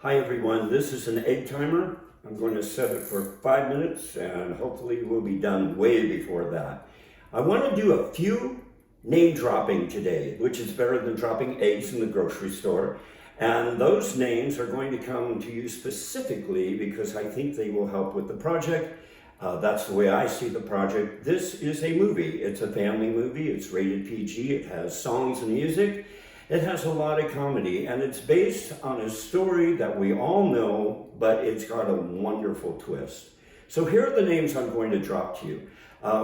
Hi everyone, this is an egg timer. I'm going to set it for 5 minutes and hopefully we'll be done way before that. I want to do a few name dropping today, which is better than dropping eggs in the grocery store. And those names are going to come to you specifically because I think they will help with the project. That's the way I see the project. This is a movie. It's a family movie. It's rated PG. It has songs and music. It has a lot of comedy, and it's based on a story that we all know, but it's got a wonderful twist. So here are the names I'm going to drop to you.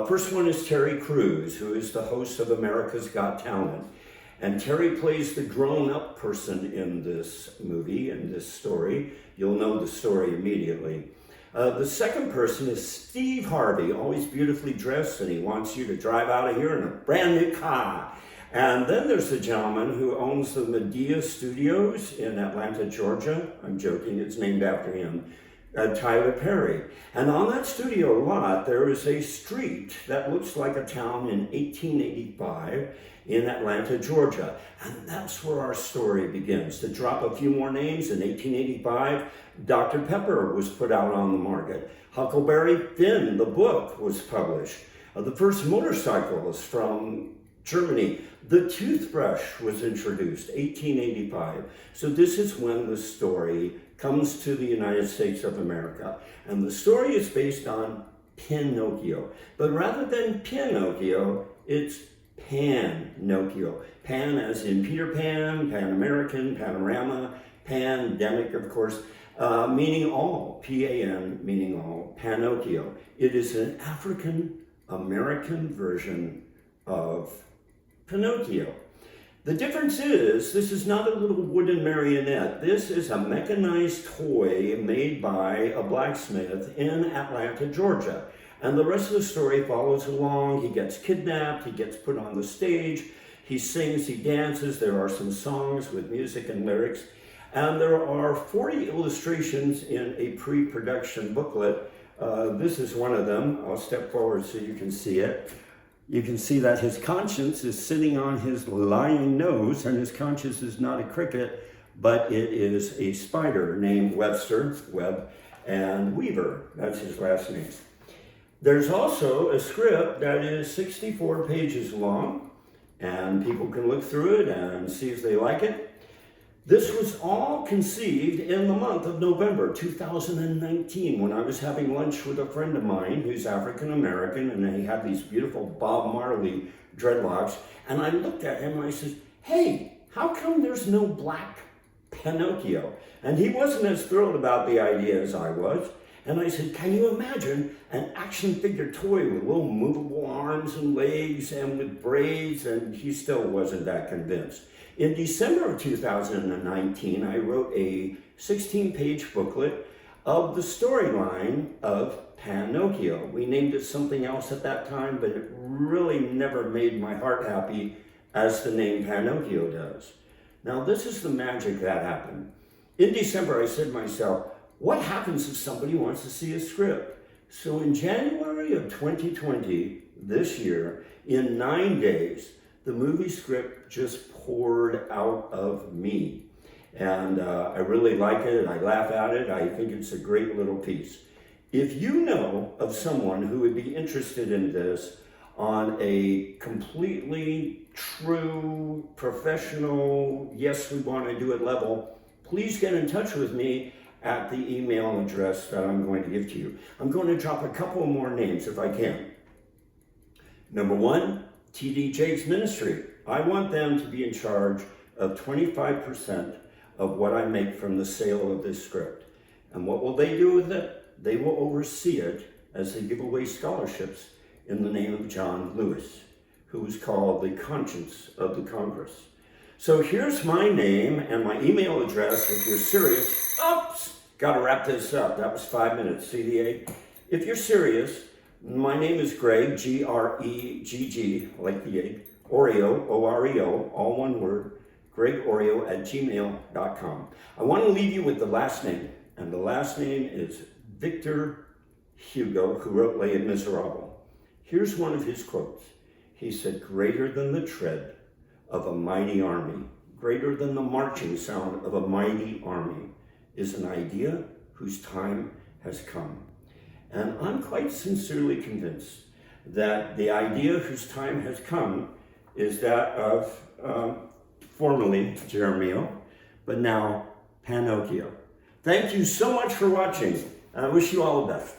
First one is Terry Crews, who is the host of America's Got Talent. And Terry plays the grown-up person in this movie, in this story. You'll know the story immediately. The second person is Steve Harvey, always beautifully dressed, and he wants you to drive out of here in a brand new car. And then there's the gentleman who owns the Medea Studios in Atlanta, Georgia. I'm joking, it's named after him, Tyler Perry. And on that studio lot, there is a street that looks like a town in 1885 in Atlanta, Georgia. And that's where our story begins. To drop a few more names, in 1885, Dr. Pepper was put out on the market. Huckleberry Finn, the book, was published. The first motorcycles from Germany. The toothbrush was introduced, 1885. So this is when the story comes to the United States of America. And the story is based on Pinocchio. But rather than Pinocchio, it's Pan-Oky-O. Pan as in Peter Pan, Pan-American, Panorama, pandemic, of course, meaning all, P-A-N, meaning all, Pan-Oky-O. It is an African-American version of Pinocchio. The difference is, this is not a little wooden marionette. This is a mechanized toy made by a blacksmith in Atlanta, Georgia. And the rest of the story follows along. He gets kidnapped, he gets put on the stage, he sings, he dances. There are some songs with music and lyrics. And there are 40 illustrations in a pre-production booklet. This is one of them. I'll step forward so you can see it. You can see that his conscience is sitting on his lying nose, and his conscience is not a cricket, but it is a spider named Webster, Webb, and Weaver. That's his last name. There's also a script that is 64 pages long, and people can look through it and see if they like it. This was all conceived in the month of November 2019 when I was having lunch with a friend of mine who's African American, and he had these beautiful Bob Marley dreadlocks. And I looked at him and I said, "Hey, how come there's no black Pinocchio?" And he wasn't as thrilled about the idea as I was. And I said, "Can you imagine an action figure toy with little movable arms and legs and with braids?" And he still wasn't that convinced. In December of 2019, I wrote a 16-page booklet of the storyline of Pan-Oky-O. We named it something else at that time, but it really never made my heart happy as the name Pan-Oky-O does. Now, this is the magic that happened. In December, I said to myself, what happens if somebody wants to see a script? So in January of 2020, this year, in 9 days, the movie script just poured out of me. And I really like it, I laugh at it, I think it's a great little piece. If you know of someone who would be interested in this on a completely true, professional, yes, we want to do it level, please get in touch with me at the email address that I'm going to give to you. I'm going to drop a couple more names if I can. Number one, TD Jakes Ministry. I want them to be in charge of 25% of what I make from the sale of this script. And what will they do with it? They will oversee it as they give away scholarships in the name of John Lewis, who is called the conscience of the Congress. So here's my name and my email address if you're serious. Oops, gotta wrap this up. That was 5 minutes, CDA. If you're serious, my name is Greg, G-R-E-G-G, like the egg, Oreo, O-R-E-O, all one word, GreggOreo@gmail.com. I want to leave you with the last name, and the last name is Victor Hugo, who wrote Les Miserables. Here's one of his quotes. He said, "Greater than the tread of a mighty army, greater than the marching sound of a mighty army, is an idea whose time has come. And I'm quite sincerely convinced that the idea whose time has come is that of formerly GreggOreo, but now PAN-Oky-O. Thank you so much for watching. I wish you all the best.